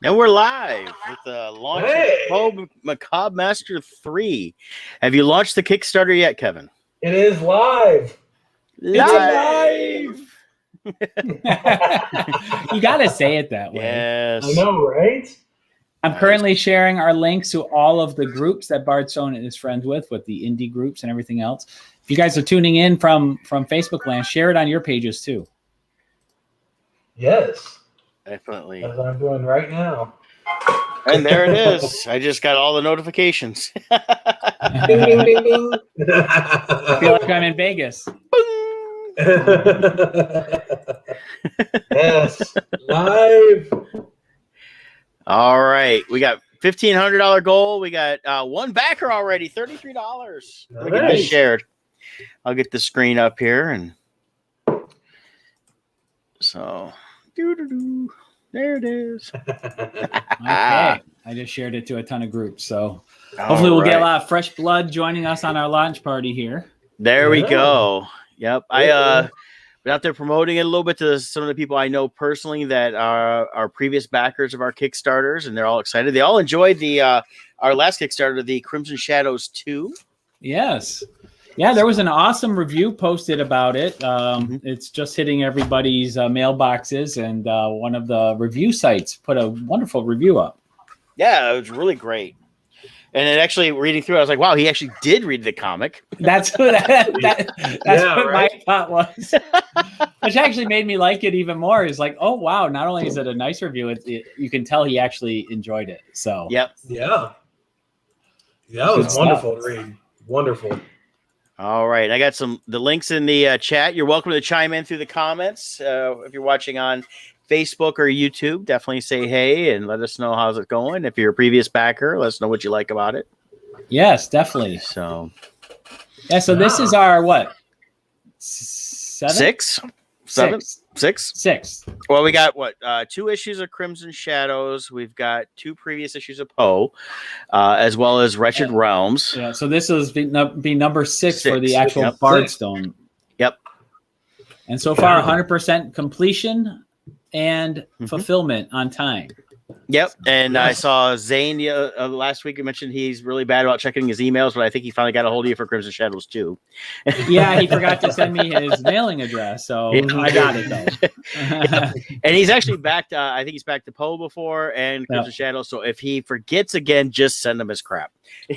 And we're live with the launch of Poe Macabre Master 3. Have you launched the Kickstarter yet, Kevin? It is live. Live! You got to say it that way. Yes. I know, right? I'm currently sharing our links to all of the groups that Bardstone is friends with the indie groups and everything else. If you guys are tuning in from Facebook land, share it on your pages too. Yes. Definitely. That's what I'm doing right now. And there it is. I just got all the notifications. Ding, ding, ding, ding. I feel like I'm in Vegas. Yes. Live. All right. We got $1,500 goal. We got one backer already, $33. Let me get this shared. I'll get the screen up here. And so, there it is. Okay. I just shared it to a ton of groups. So hopefully we'll get a lot of fresh blood joining us on our launch party here. There we go. Yep. I been out there promoting it a little bit to some of the people I know personally that are our previous backers of our Kickstarters, and they're all excited. They all enjoyed the our last Kickstarter, the Crimson Shadows 2. Yes. Yeah, there was an awesome review posted about it. It's just hitting everybody's mailboxes, and one of the review sites put a wonderful review up. Yeah, it was really great. And then actually reading through, I was like, wow, he actually did read the comic. That's what, my thought was. Which actually made me like it even more. Is like, oh, wow, not only is it a nice review, you can tell he actually enjoyed it. So, yep. Yeah. Yeah, it was wonderful to read. Wonderful. All right. I got the links in the chat. You're welcome to chime in through the comments. If you're watching on Facebook or YouTube, definitely say hey and let us know how's it going. If you're a previous backer, let us know what you like about it. Yes, definitely. So, yeah. So this is our what? Six. Well, we got what? 2 issues of Crimson Shadows. We've got 2 previous issues of Poe, as well as Wretched Realms. Yeah. So this is be number 6 for the actual Bardstone. Yep. And so far, 100% completion and fulfillment on time. Yep. And I saw Zane last week. You mentioned he's really bad about checking his emails, but I think he finally got a hold of you for Crimson Shadows too. Yeah, he forgot to send me his mailing address, so I got it though. Yeah. And he's actually back to, I think he's back to Poe before and Crimson Shadows. So if he forgets again, just send him his crap.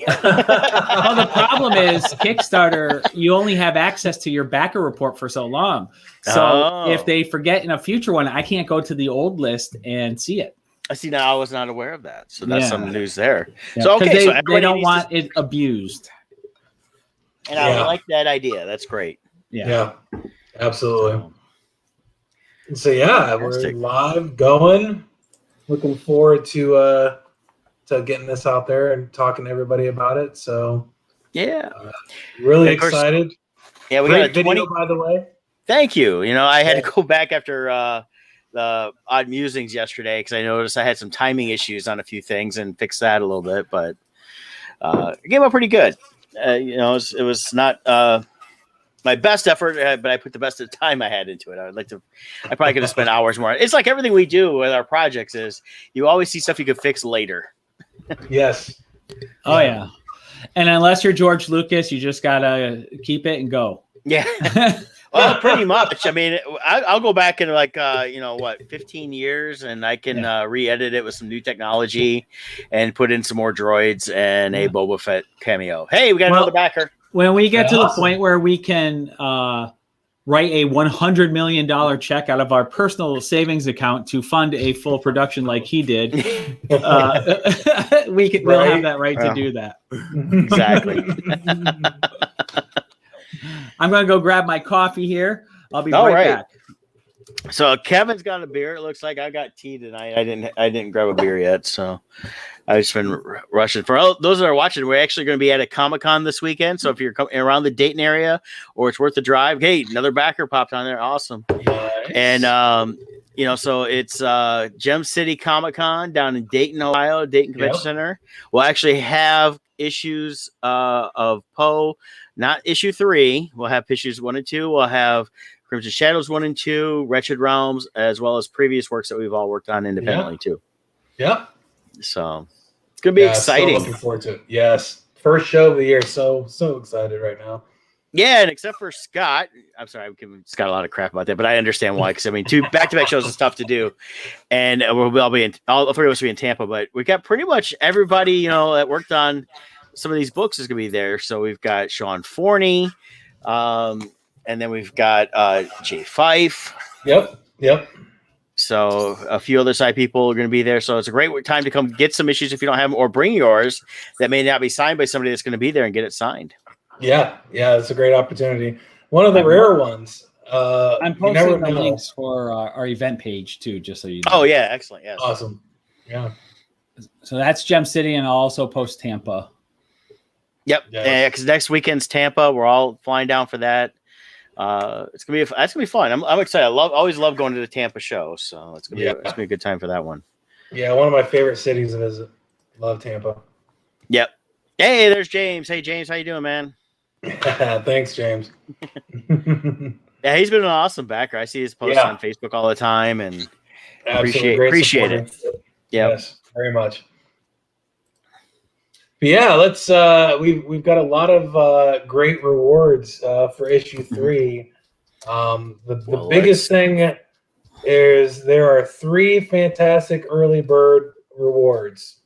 Well, the problem is Kickstarter, you only have access to your backer report for so long. So if they forget in a future one, I can't go to the old list and see it. I see. Now I was not aware of that, so that's some news there. Yeah. So okay, so they don't want it abused, and I like that idea. That's great. Yeah, absolutely. So yeah, we're live, going. Looking forward to getting this out there and talking to everybody about it. So yeah, really excited. Yeah, we Great got a video, by the way. Thank you. You know, I had to go back after the Odd Musings yesterday because I noticed I had some timing issues on a few things and fixed that a little bit, but it came out pretty good. You know, it was not my best effort, but I put the best of the time I had into it. I probably could have spent hours more. It's like everything we do with our projects is you always see stuff you could fix later. Yes. Oh yeah. And unless you're George Lucas, you just gotta keep it and go. Yeah. Well, pretty much. I mean, I'll go back in 15 years, and I can re-edit it with some new technology and put in some more droids and a Boba Fett cameo. Hey, we got another backer. When we get to the point where we can write a $100 million check out of our personal savings account to fund a full production like he did, we'll have that right to do that. Exactly. I'm going to go grab my coffee here. I'll be right back. So Kevin's got a beer. It looks like I got tea tonight. I didn't grab a beer yet, so I've just been rushing. For those that are watching, we're actually going to be at a Comic-Con this weekend. So if you're around the Dayton area or it's worth the drive, hey, another backer popped on there. Awesome. Nice. And so it's Gem City Comic-Con down in Dayton, Ohio, Dayton Convention Center. We'll actually have issues of Poe. Not issue 3. We'll have issues 1 and 2. We'll have Crimson Shadows 1 and 2, Wretched Realms, as well as previous works that we've all worked on independently too. Yep. So it's gonna be exciting. So looking forward to it. Yes, first show of the year. So excited right now. Yeah, and except for Scott, I'm sorry, I'm giving Scott a lot of crap about that, but I understand why. Because I mean, 2 back-to-back shows is tough to do, and we'll be all 3 of us will be in Tampa. But we got pretty much everybody that worked on some of these books is going to be there. So we've got Sean Forney, and then we've got Jay Fife. Yep. So a few other side people are going to be there. So it's a great time to come get some issues if you don't have them, or bring yours that may not be signed by somebody that's going to be there and get it signed. Yeah, it's a great opportunity. One of the rare ones. I'm posting the links for our event page too, just so you know. Oh yeah, excellent. Yes. Awesome. Yeah. So that's Gem City, and I'll also post Tampa. Yep. Yeah, because next weekend's Tampa. We're all flying down for that. That's gonna be fun. I'm excited. Always love going to the Tampa show. So it's gonna be a good time for that one. Yeah, one of my favorite cities to visit. Love Tampa. Yep. Hey, there's James. Hey James, how you doing, man? Thanks, James. Yeah, he's been an awesome backer. I see his posts on Facebook all the time, and appreciate it. Yeah, yes, very much. But yeah, let's. We've got a lot of great rewards for issue 3. The biggest thing is there are 3 fantastic early bird rewards.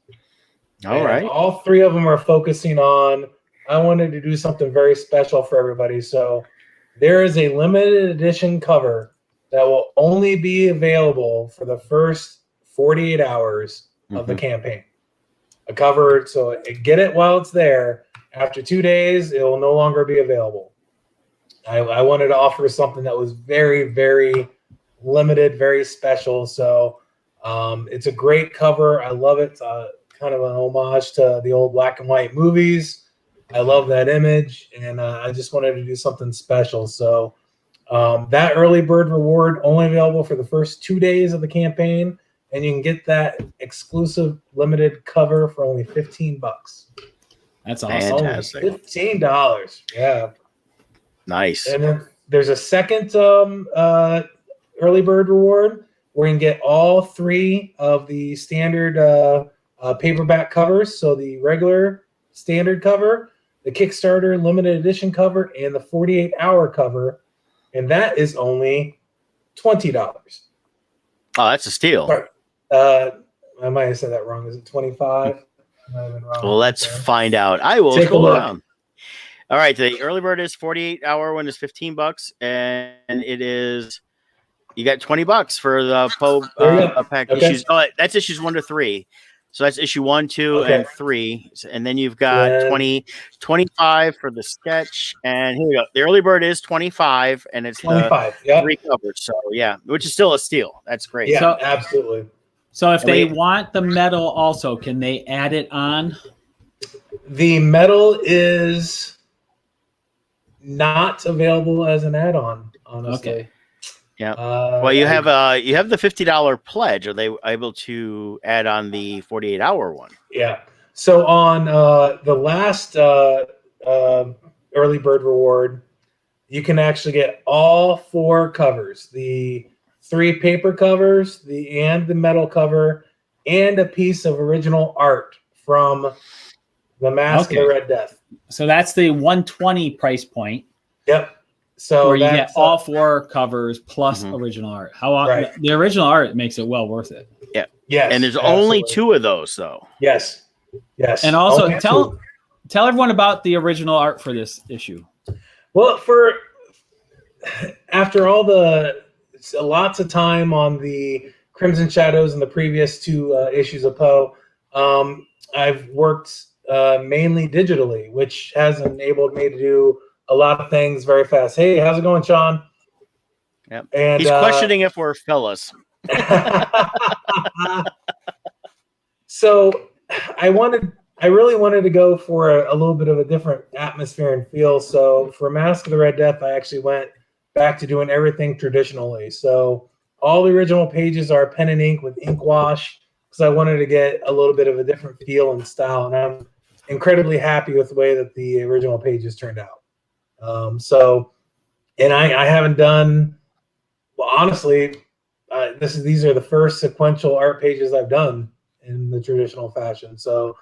All right. All 3 of them are focusing on. I wanted to do something very special for everybody. So there is a limited edition cover that will only be available for the first 48 hours of the campaign. A cover, so get it while it's there. After 2 days, it will no longer be available. I wanted to offer something that was very, very limited, very special. So it's a great cover. I love it. Kind of an homage to the old black and white movies. I love that image, and I just wanted to do something special. So that early bird reward only available for the first 2 days of the campaign, and you can get that exclusive limited cover for only $15. That's awesome. Fantastic. Only $15. Yeah. Nice. And then there's a second early bird reward where you can get all 3 of the standard paperback covers. So the regular standard cover, the Kickstarter limited edition cover, and the 48-hour cover, and that is only $20. Oh, that's a steal. Sorry. I might have said that wrong. Is it 25? Well, let's find out. I will scroll down. All right, the early bird is 48-hour one is $15, and it is you got $20 for the Poe pack issues. Oh, that's issues 1 to 3. So that's issue 1, 2, and 3. And then you've got 25 for the sketch. And here we go. The early bird is 25, and it's 25. 3 covers. So yeah, which is still a steal. That's great. Yeah, so, absolutely. So if they want the medal also, can they add it on? The medal is not available as an add-on, honestly. Okay. Yeah. Well, you have the $50 pledge. Are they able to add on the 48-hour one? Yeah. So on the last early bird reward, you can actually get all 4 covers: the 3 paper covers, the metal cover, and a piece of original art from The Mask of the Red Death. So that's the $120 price point. Yep. So where you get all 4 covers plus original art. The original art makes it well worth it. Yeah. Yes. And there's only 2 of those, though. Yes. And also tell everyone about the original art for this issue. Well, after all lots of time on the Crimson Shadows and the previous 2 issues of Poe, I've worked mainly digitally, which has enabled me to do a lot of things very fast. Hey, how's it going, Sean? Yep. And he's questioning if we're fellas. So I really wanted to go for a little bit of a different atmosphere and feel. So for Mask of the Red Death, I actually went back to doing everything traditionally. So all the original pages are pen and ink with ink wash, because I wanted to get a little bit of a different feel and style. And I'm incredibly happy with the way that the original pages turned out. I haven't done, well, honestly, these are the first sequential art pages I've done in the traditional fashion. So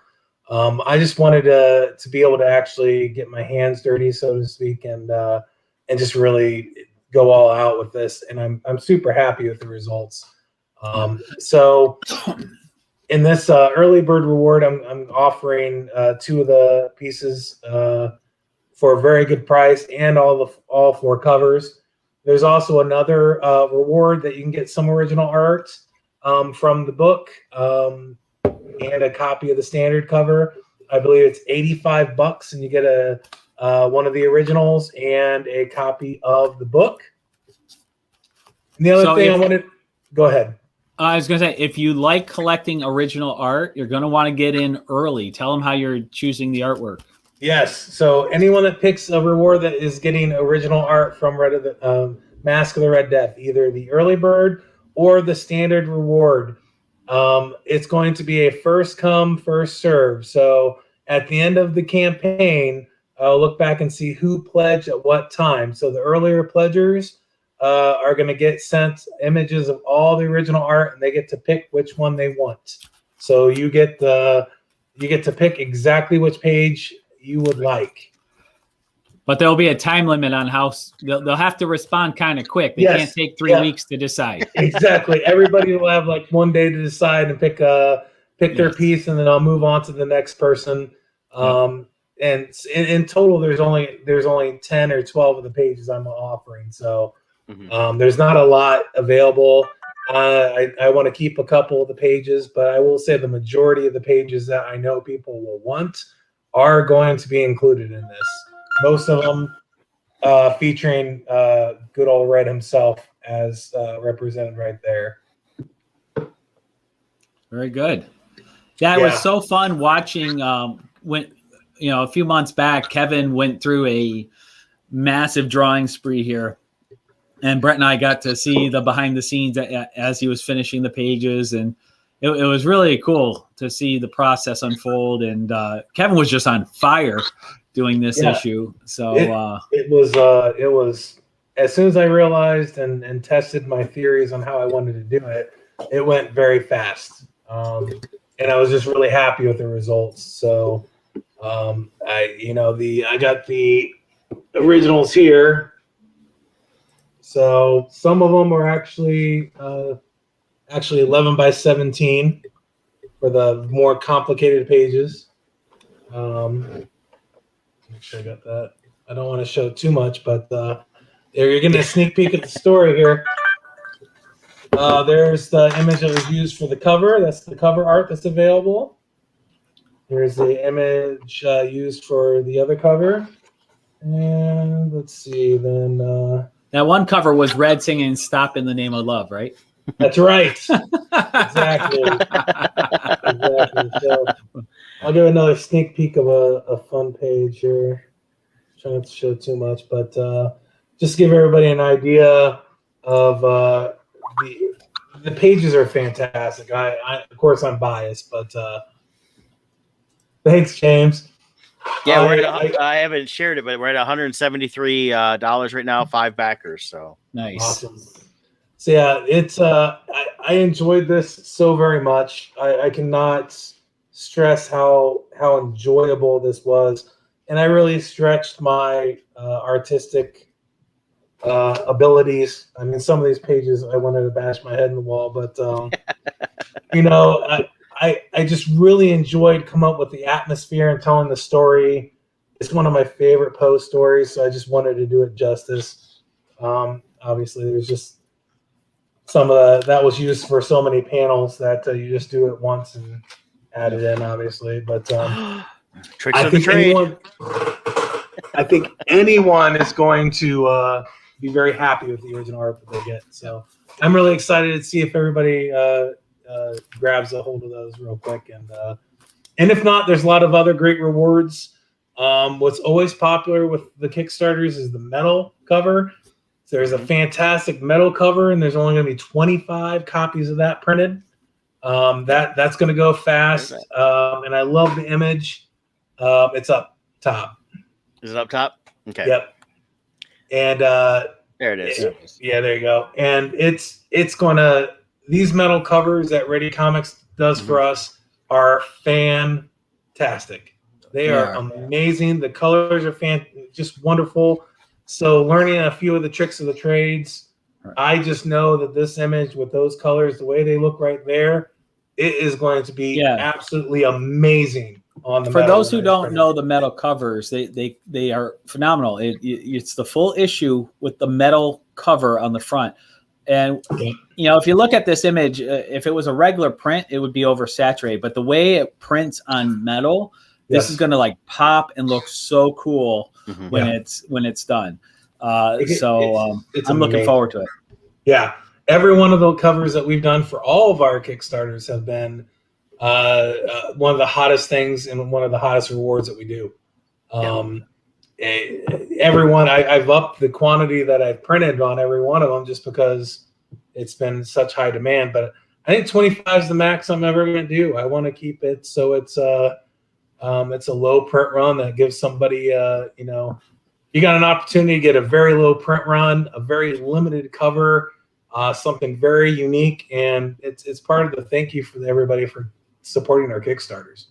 I just wanted to be able to actually get my hands dirty, so to speak, and just really go all out with this. And I'm super happy with the results. So in this early bird reward, I'm offering 2 of the pieces for a very good price, and all 4 covers. There's also another reward that you can get some original art from the book, and a copy of the standard cover. I believe it's $85, and you get one of the originals and a copy of the book. And the other thing I wanted, go ahead. I was going to say, if you like collecting original art, you're going to want to get in early. Tell them how you're choosing the artwork. Yes. So anyone that picks a reward that is getting original art from Mask of the Red Death, either the early bird or the standard reward, it's going to be a first come, first serve. So at the end of the campaign, I'll look back and see who pledged at what time. So the earlier pledgers are going to get sent images of all the original art, and they get to pick which one they want. So you get to pick exactly which page you would like. But there'll be a time limit on how they'll have to respond kind of quick. They can't take 3 weeks to decide. Exactly. Everybody will have like 1 day to decide and pick their piece, and then I'll move on to the next person. And in total, there's only 10 or 12 of the pages I'm offering. So there's not a lot available. I want to keep a couple of the pages, but I will say the majority of the pages that I know people will want are going to be included in this. Most of them featuring good old Red himself as represented right there. Very good. Yeah, it was so fun watching when a few months back, Kevin went through a massive drawing spree here. And Brett and I got to see the behind the scenes as he was finishing the pages. And it was really cool to see the process unfold. And Kevin was just on fire doing this issue. So it was as soon as I realized and tested my theories on how I wanted to do it, it went very fast. And I was just really happy with the results. So I got the originals here. So some of them are actually 11 by 17 for the more complicated pages. Make sure I got that. I don't want to show too much, but you're getting a sneak peek at the story here. There's the image that was used for the cover. That's the cover art that's available. Here's the image used for the other cover. And let's see, then... that one cover was Red singing "Stop in the Name of Love," right? That's right. Exactly. So I'll give another sneak peek of a fun page here. Trying not to show too much, but just to give everybody an idea of the pages are fantastic. I of course I'm biased, but thanks, James. Yeah, I haven't shared it, but we're at $173 right now, 5 backers. So nice, awesome. So yeah, it's I enjoyed this so very much. I cannot stress how enjoyable this was, and I really stretched my artistic abilities. I mean, some of these pages I wanted to bash my head in the wall, but I just really enjoyed coming up with the atmosphere and telling the story. It's one of my favorite Poe stories, so I just wanted to do it justice. Obviously, there's just some of that was used for so many panels that you just do it once and add it in, obviously. But tricks of the trade. I think anyone is going to be very happy with the original art that they get. So I'm really excited to see if everybody grabs a hold of those real quick, and if not, there's a lot of other great rewards. What's always popular with the Kickstarters is the metal cover. So there's a fantastic metal cover, and there's only going to be 25 copies of that printed. That's going to go fast, and I love the image. It's up top. Is it up top? Okay. Yep. And there it is. Yeah, there you go. And it's gonna. These metal covers at Ready Comics does for us are fantastic. They are amazing. The colors are just wonderful. So learning a few of the tricks of the trades, I just know that this image with those colors, the way they look right there, it is going to be absolutely amazing on the For metal. those who don't know the metal covers, they are phenomenal. It's the full issue with the metal cover on the front. And, you know, if you look at this image, if it was a regular print, it would be oversaturated. But the way it prints on metal, this is going to like pop and look so cool when it's done. It's I'm looking forward to it. Yeah. Every one of the covers that we've done for all of our Kickstarters have been one of the hottest things and one of the hottest rewards that we do. Everyone, I've upped the quantity that I've printed on every one of them just because it's been such high demand. But I think 25 is the max I'm ever going to do. I want to keep it so it's a low print run that gives somebody, you know, you got an opportunity to get a very low print run, a very limited cover, something very unique, and it's part of the thank you for everybody for supporting our Kickstarters.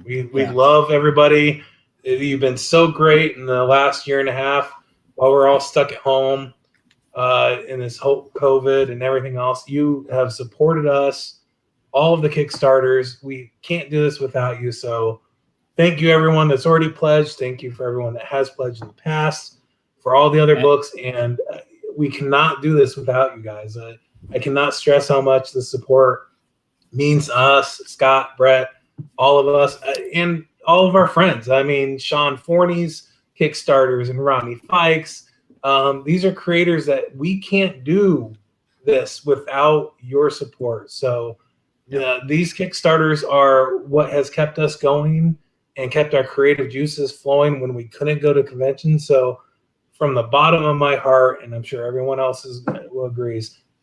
We love everybody. You've been so great in the last year and a half while we're all stuck at home in this whole COVID and everything else. You have supported us, all of the Kickstarters. We can't do this without you. So thank you, everyone that's already pledged. Thank you for everyone that has pledged in the past, for all the other books. And we cannot do this without you guys. I cannot stress how much the support means to us, Scott, Brett, all of us, and all of our friends. I mean, Sean Forney's Kickstarters and Ronnie Fikes. These are creators that we can't do this without your support. So these Kickstarters are what has kept us going and kept our creative juices flowing when we couldn't go to conventions. So from the bottom of my heart, and I'm sure everyone else will agree,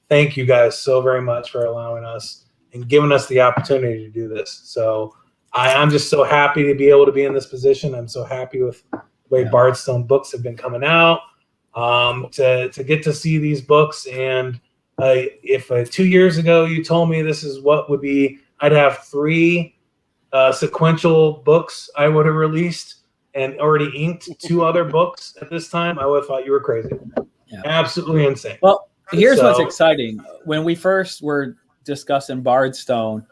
thank you guys so very much for allowing us and giving us the opportunity to do this. So I'm just so happy to be able to be in this position. I'm so happy with the way Bardstone books have been coming out, to get to see these books. And if 2 years ago you told me this is what would be, I'd have 3 sequential books I would have released and already inked 2 other books at this time, I would have thought you were crazy. Absolutely insane. Well, here's what's exciting. When we first were discussing Bardstone,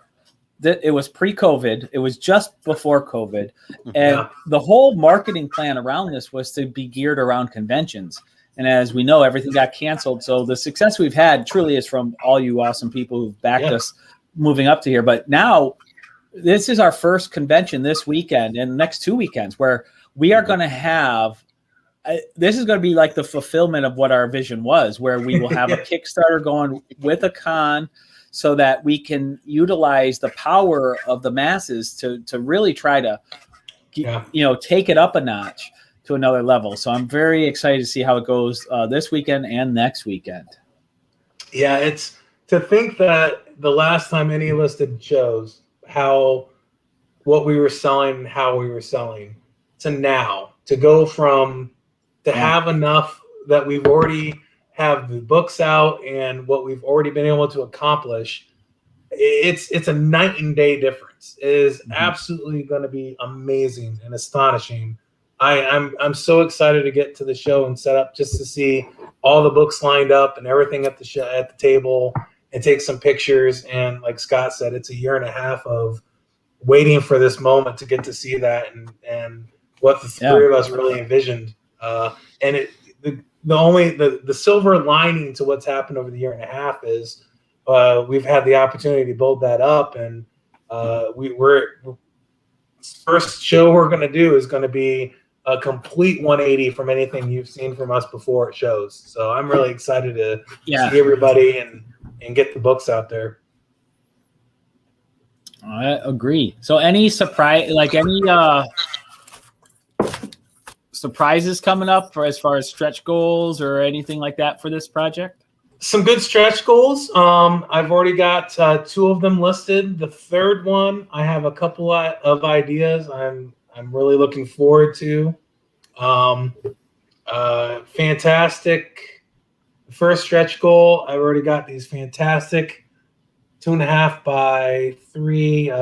it was pre-COVID. It was just before COVID. And the whole marketing plan around this was to be geared around conventions. And as we know, everything got canceled. So the success we've had truly is from all you awesome people who've backed us moving up to here. But now this is our first convention this weekend and the next 2 weekends where we are going to have this is going to be like the fulfillment of what our vision was, where we will have a Kickstarter going with a con, so that we can utilize the power of the masses to really try to, take it up a notch to another level. So I'm very excited to see how it goes this weekend and next weekend. Yeah, it's to think that the last time any of us did shows, what we were selling and how we were selling, to now, to go from to have enough that we've already have the books out and what we've already been able to accomplish, it's a night and day difference. It is absolutely going to be amazing and astonishing. I'm so excited to get to the show and set up just to see all the books lined up and everything at the table and take some pictures. And like Scott said, it's a year and a half of waiting for this moment to get to see that and what the three of us really envisioned. And the silver lining to what's happened over the year and a half is we've had the opportunity to build that up, and we're first show we're going to do is going to be a complete 180 from anything you've seen from us before at shows. So I'm really excited to see everybody and get the books out there. I agree. So any surprise, surprises coming up for as far as stretch goals or anything like that for this project? Some good stretch goals. I've already got 2 of them listed. The third one, I have a couple of ideas I'm really looking forward to. Fantastic. The first stretch goal, I've already got these fantastic 2.5 by 3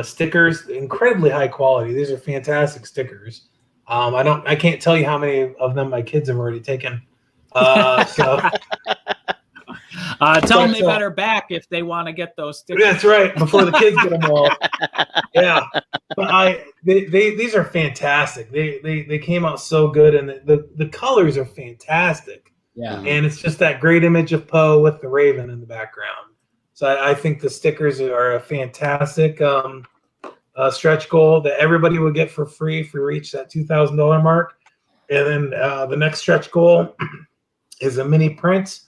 stickers, incredibly high quality. These are fantastic stickers. I can't tell you how many of them my kids have already taken. So tell them they better back if they want to get those stickers. That's right, before the kids get them all. Yeah, but these are fantastic. They came out so good, and the colors are fantastic. Yeah, and it's just that great image of Poe with the raven in the background. So I think the stickers are a fantastic stretch goal that everybody will get for free if we reach that $2,000 mark. And then the next stretch goal is a mini print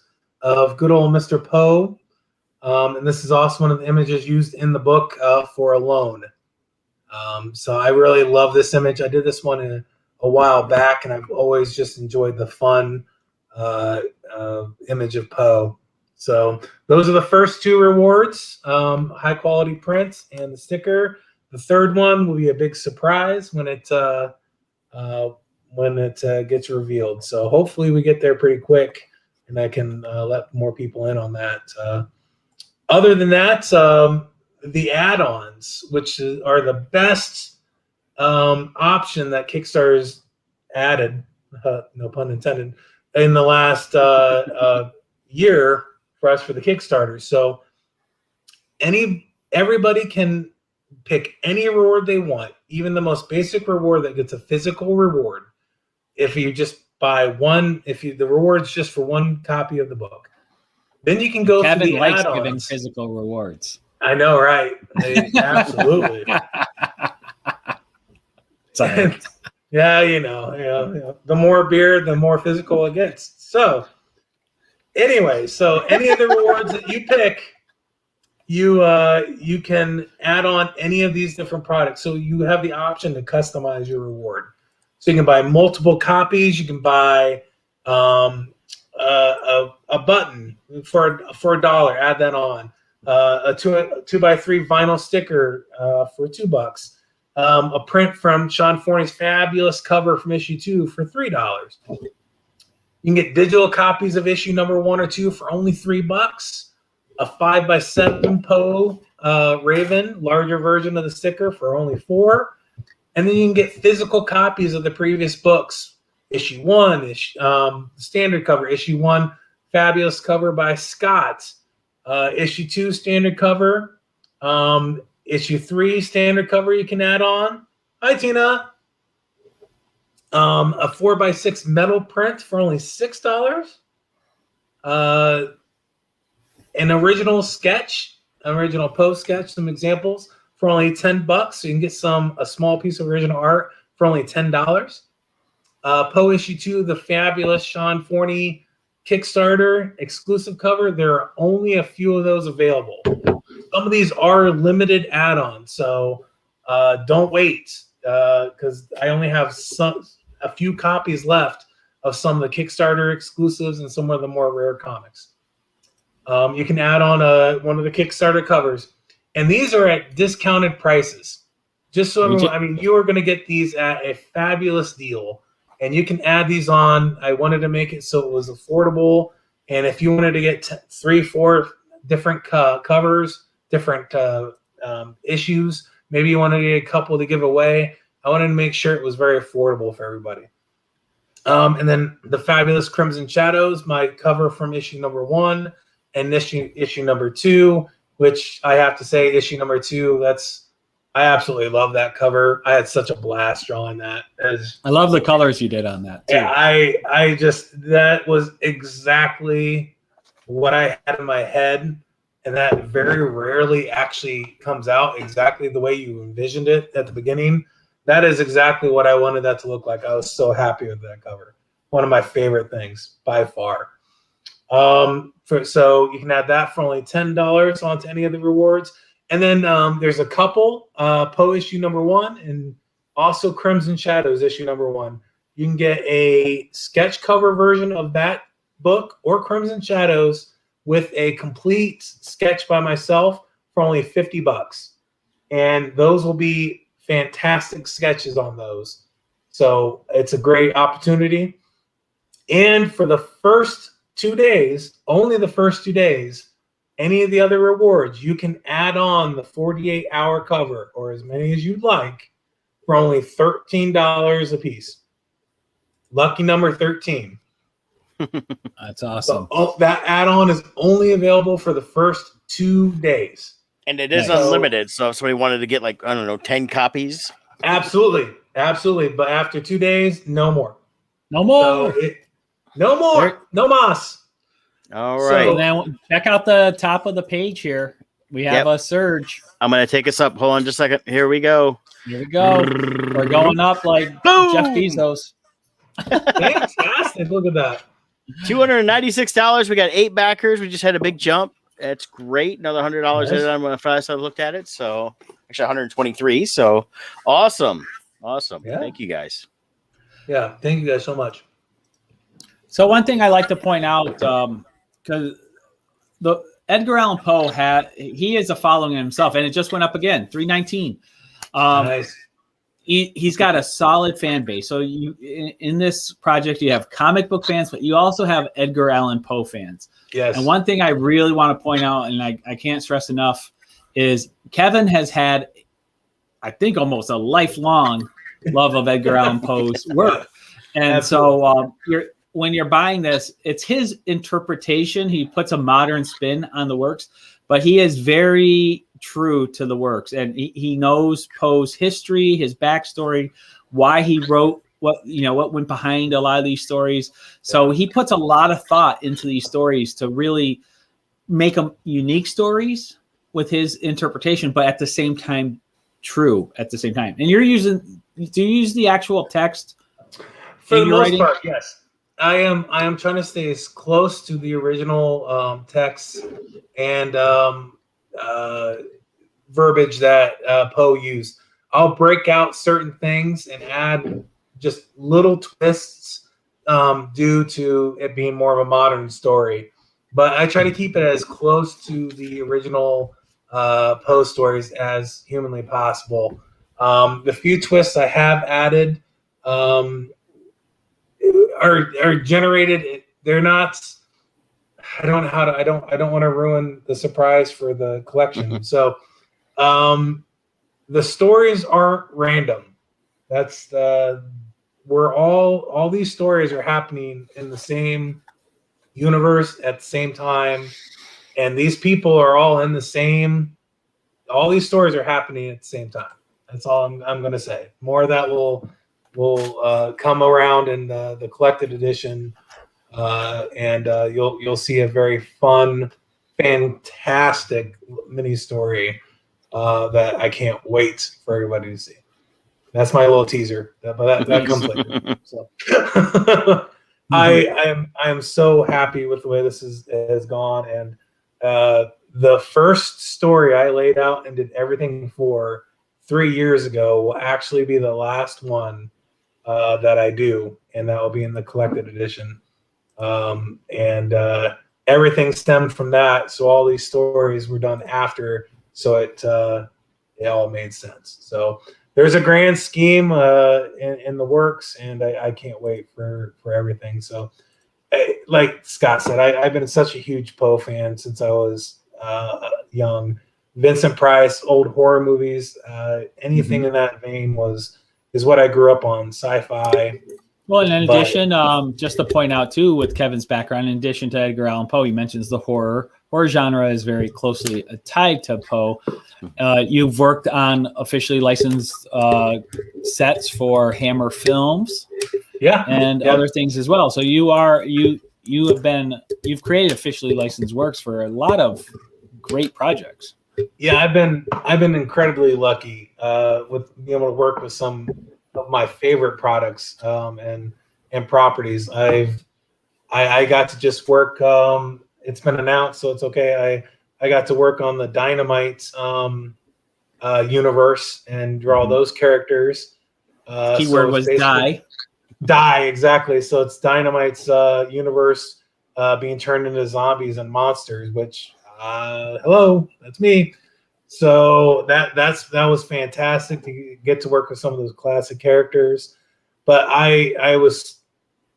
of good old Mr. Poe. And this is also one of the images used in the book for a loan. So I really love this image. I did this one a while back, and I've always just enjoyed the fun image of Poe. So those are the first 2 rewards, high quality prints and the sticker. The third one will be a big surprise when it gets revealed. So hopefully we get there pretty quick, and I can let more people in on that. Other than that, the add-ons, which are the best option that Kickstarter's added, no pun intended, in the last year for us for the Kickstarter. So everybody can pick any reward they want, even the most basic reward that gets a physical reward. If you just buy one, the reward's just for one copy of the book, then you can go Kevin through the likes add-ons. giving physical rewards. I know, right? Absolutely. Sorry. Yeah, you know, the more beer, the more physical it gets. So anyway, so any of the rewards that you pick, you can add on any of these different products. So you have the option to customize your reward. So you can buy multiple copies. You can buy a button for $1. Add that on. A 2x3 vinyl sticker for $2. A print from Sean Forney's fabulous cover from issue 2 for $3. You can get digital copies of issue number 1 or 2 for only $3. A 5x7 Poe Raven, larger version of the sticker for only $4. And then you can get physical copies of the previous books. Issue 1, standard cover. Issue 1, fabulous cover by Scott. Issue 2, standard cover. Issue 3, standard cover you can add on. Hi, Tina. A 4x6 metal print for only $6. An original sketch, original Poe sketch, some examples for only $10. So you can get a small piece of original art for only $10. Poe issue 2, the fabulous Sean Forney Kickstarter exclusive cover. There are only a few of those available. Some of these are limited add-ons, so don't wait because I only have a few copies left of some of the Kickstarter exclusives and some of the more rare comics. You can add on one of the Kickstarter covers, and these are at discounted prices. Just so everyone, you are going to get these at a fabulous deal, and you can add these on. I wanted to make it so it was affordable, and if you wanted to get 3-4 different covers, different issues, maybe you wanted to get a couple to give away, I wanted to make sure it was very affordable for everybody. And then the fabulous Crimson Shadows, my cover from issue number 1 and issue number 2, which I have to say, issue number 2, I absolutely love that cover. I had such a blast drawing that. I love the colors you did on that too. Yeah, that was exactly what I had in my head, and that very rarely actually comes out exactly the way you envisioned it at the beginning. That is exactly what I wanted that to look like. I was so happy with that cover. One of my favorite things by far. So you can add that for only $10 onto any of the rewards. And then there's a couple, Poe issue number 1 and also Crimson Shadows issue number 1. You can get a sketch cover version of that book or Crimson Shadows with a complete sketch by myself for only $50. And those will be fantastic sketches on those. So it's a great opportunity. And for the first 2 days, only the first 2 days, any of the other rewards, you can add on the 48-hour cover or as many as you'd like for only $13 a piece. Lucky number 13. That's awesome. So that add-on is only available for the first 2 days. And it is unlimited. So if somebody wanted to get 10 copies. Absolutely. But after 2 days, no more. No more. No more. No mas. All right. So now check out the top of the page here. We have a surge. I'm going to take us up. Hold on just a second. Here we go. Here we go. We're going up like Boom! Jeff Bezos. Fantastic. Look at that. $296. We got 8 backers. We just had a big jump. That's great. Another $100 Nice. in when I looked at it. So actually 123. So awesome. Yeah. Thank you guys. Yeah. Thank you guys so much. So one thing I like to point out, because the Edgar Allan Poe he is a following himself, and it just went up again, 319. Nice. He's got a solid fan base. So in this project, you have comic book fans, but you also have Edgar Allan Poe fans. Yes. And one thing I really want to point out, and I can't stress enough, is Kevin has had, I think, almost a lifelong love of Edgar Allan Poe's work. And Absolutely. so when you're buying this, it's his interpretation. He puts a modern spin on the works, but he is very true to the works. And he knows Poe's history, his backstory, why he wrote what went behind a lot of these stories. So he puts a lot of thought into these stories to really make them unique stories with his interpretation, but at the same time, true at the same time. And do you use the actual text? For the most part, yes. I am trying to stay as close to the original text and verbiage that Poe used. I'll break out certain things and add just little twists due to it being more of a modern story. But I try to keep it as close to the original Poe stories as humanly possible. The few twists I have added are generated. They're not. I don't know how to. I don't want to ruin the surprise for the collection. So, the stories aren't random. That's we're all these stories are happening in the same universe at the same time, and these people are all in the same. All these stories are happening at the same time. That's all I'm going to say. More of that will come around in the collected edition, and you'll see a very fun, fantastic mini story that I can't wait for everybody to see. That's my little teaser, but that comes later. So I am so happy with the way this has gone, and the first story I laid out and did everything for 3 years ago will actually be the last one that I do, and that will be in the collected edition. And everything stemmed from that. So all these stories were done after, so it all made sense. So there's a grand scheme in the works, and I can't wait for everything. So, like Scott said, I've been such a huge Poe fan since I was young. Vincent Price, old horror movies, anything in that vein is what I grew up on, sci-fi. Well, and in addition, just to point out too, with Kevin's background, in addition to Edgar Allan Poe, he mentions the horror genre is very closely tied to Poe. You've worked on officially licensed sets for Hammer Films, and other things as well. So you've created officially licensed works for a lot of great projects. Yeah, I've been incredibly lucky with being able to work with some of my favorite products and properties. I got to just work. It's been announced, so it's okay. I got to work on the Dynamite universe and draw those characters. Keyword was die. Die, exactly. So it's Dynamite's universe being turned into zombies and monsters, which hello, that's me. So that was fantastic to get to work with some of those classic characters. But I was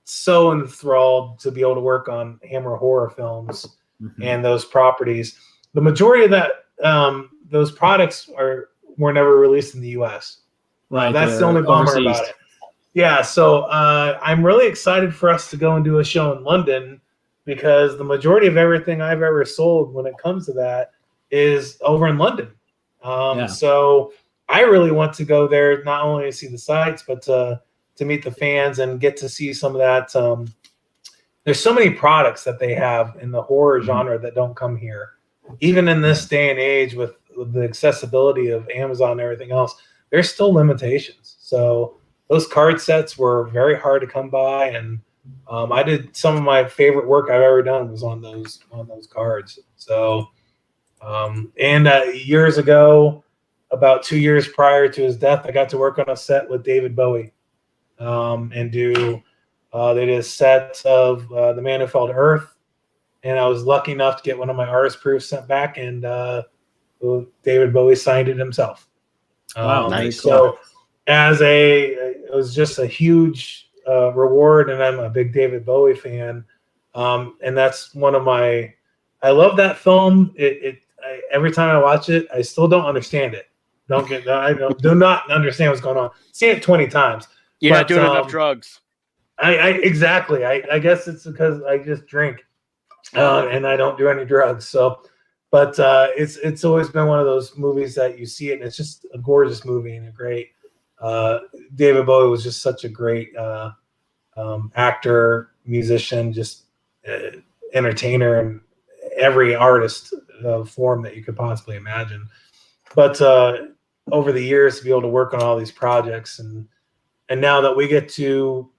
so enthralled to be able to work on Hammer horror films and those properties. the majority of that those products were never released in the U.S. Right, That's the only bummer about it. Yeah, so I'm really excited for us to go and do a show in London because the majority of everything I've ever sold when it comes to that is over in London. So I really want to go there not only to see the sites, but to meet the fans and get to see some of that. There's so many products that they have in the horror genre that don't come here. Even in this day and age with the accessibility of Amazon and everything else, there's still limitations. So those card sets were very hard to come by, and I did some of my favorite work I've ever done was on those cards. So, years ago, about 2 years prior to his death, I got to work on a set with David Bowie, and do. They did a set of The Man Who Fell to Earth, and I was lucky enough to get one of my artist proofs sent back, and David Bowie signed it himself. Wow, nice. So it was just a huge reward, and I'm a big David Bowie fan, and that's one of my. I love that film. Every time I watch it, I still don't understand it. Do not understand what's going on. Seen it 20 times. You're not doing enough drugs. Exactly. I guess it's because I just drink, and I don't do any drugs. So, but it's always been one of those movies that you see it, and it's just a gorgeous movie and a great. David Bowie was just such a great actor, musician, just entertainer, and every artist form that you could possibly imagine. But over the years, to be able to work on all these projects, and now that we get to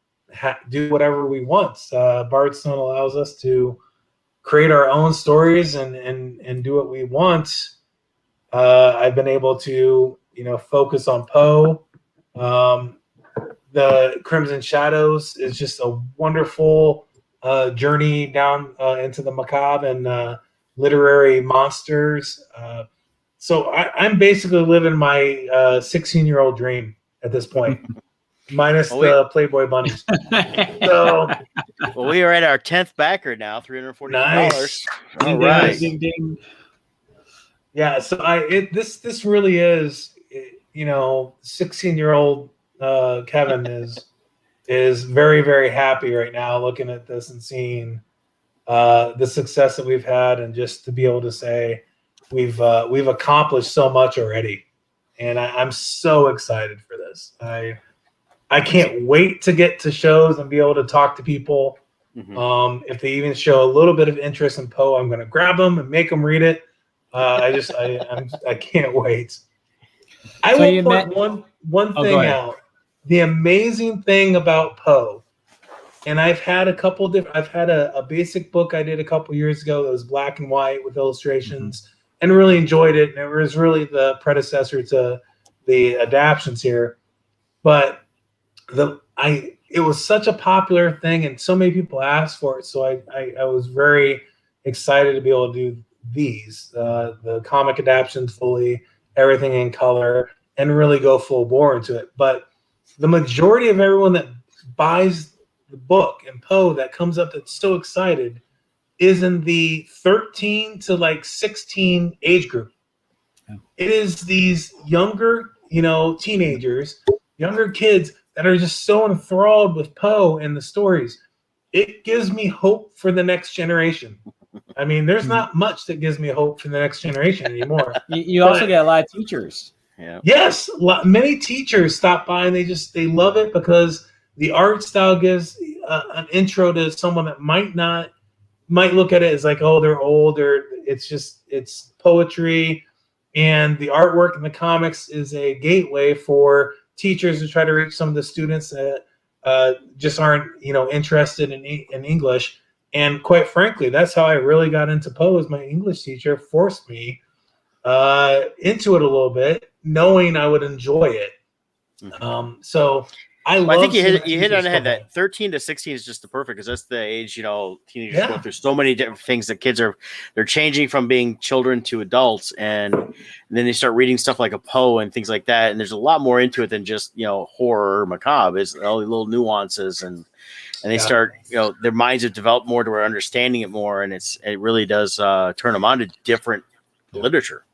do whatever we want, Bardstone allows us to create our own stories and do what we want. I've been able to focus on Poe. The Crimson Shadows is just a wonderful journey down into the macabre and literary monsters. So I'm basically living my 16-year-old dream at this point, minus the Playboy bunnies. So, well, we are at our 10th backer now, $340. Nice. All right. Ding, ding. Yeah, so this really is, 16-year-old Kevin is very, very happy right now looking at this and seeing the success that we've had, and just to be able to say we've accomplished so much already, and I'm so excited for this. I can't wait to get to shows and be able to talk to people. Mm-hmm. If they even show a little bit of interest in Poe, I'm going to grab them and make them read it. I can't wait. I will point one thing out. The amazing thing about Poe, and I've had a couple different. I've had a basic book I did a couple years ago that was black and white with illustrations, and really enjoyed it. And it was really the predecessor to the adaptions here, but it was such a popular thing, and so many people asked for it. So I was very excited to be able to do these, the comic adaptions fully, everything in color, and really go full bore into it. But the majority of everyone that buys the book and Poe that comes up that's so excited is in the 13 to 16 age group. Yeah. It is these younger, teenagers, younger kids that are just so enthralled with Poe and the stories. It gives me hope for the next generation. I mean, there's not much that gives me hope for the next generation anymore. You also get a lot of teachers. Yeah. Yes, many teachers stop by and they love it because the art style gives an intro to someone that might look at it as like, oh, they're old, or it's poetry, and the artwork in the comics is a gateway for teachers to try to reach some of the students that just aren't interested in English. And quite frankly, that's how I really got into Poe. As my English teacher forced me into it a little bit, knowing I would enjoy it. So I think you hit on the head. That 13 to 16 is just the perfect, because that's the age teenagers go through so many different things that kids they're changing from being children to adults, and then they start reading stuff like a Poe and things like that. And there's a lot more into it than just horror or macabre. It's all the little nuances, and they start their minds have developed more to where understanding it more, and it really does turn them on to different literature.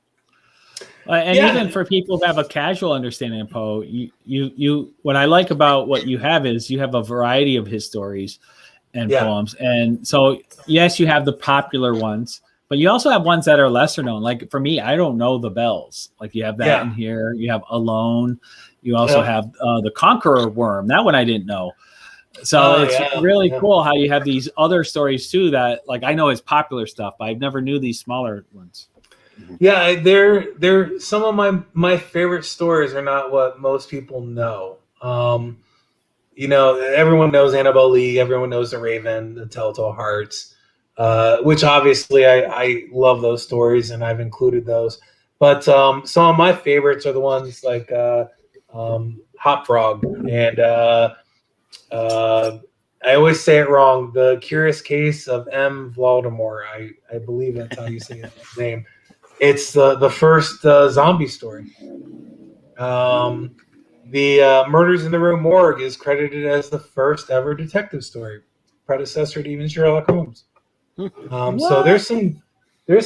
And even for people who have a casual understanding of Poe, you what I like about what you have is you have a variety of his stories and poems. And so, yes, you have the popular ones, but you also have ones that are lesser known. Like for me, I don't know The Bells. Like you have that in here. You have Alone. You also have The Conqueror Worm. That one I didn't know. So it's really cool how you have these other stories too that, like, I know is popular stuff, but I've never knew these smaller ones. Yeah, they're some of my favorite stories are not what most people know. You know, everyone knows Annabelle Lee, everyone knows The Raven, The Telltale Hearts, which obviously I love those stories and I've included those. But some of my favorites are the ones like Hop Frog and I always say it wrong. The Curious Case of M. Voldemort. I believe that's how you say his name. It's the first zombie story. The Murders in the Rue Morgue is credited as the first ever detective story, predecessor to even Sherlock Holmes. So there's